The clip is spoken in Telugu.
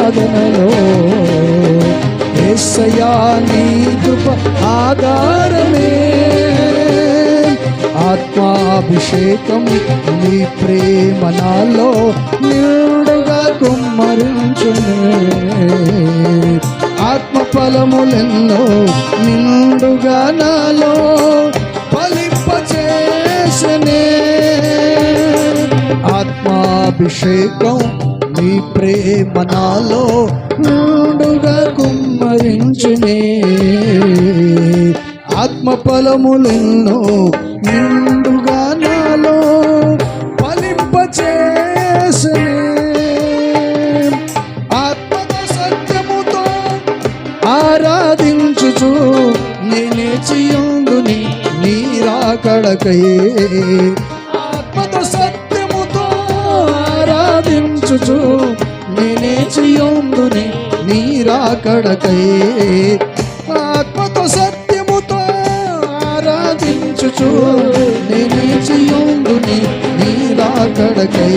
ఆరాధనలో యేసయ్యా నీ కృప ఆధారమే, ఆత్మాభిషేకం నీ ప్రేమ నాలో నిండుగా కుమ్మరించునే, ఆత్మ ఫలములెన్నో నిండుగా నాలో ఫలింపచేసనే, ఆత్మాభిషేకం నీ ప్రేమ నాలో నిండుగా కుమ్మరించునే, ఆత్మ ఫలములెన్నో నిండుగా నాలో ఫలింపచేసనే, ఆత్మతో సత్యముతో ఆరాధించుచు నేనే చియుందుని నీ రాకడకై, ఆత్మతో సత్యముతో ఆరాధించుచు నేనే చియుందుని నీ రాకడకై, ఆత్మతో సత్యముతో ఆరాధించుచు నేనే చియుందుని నీ రాకడకై,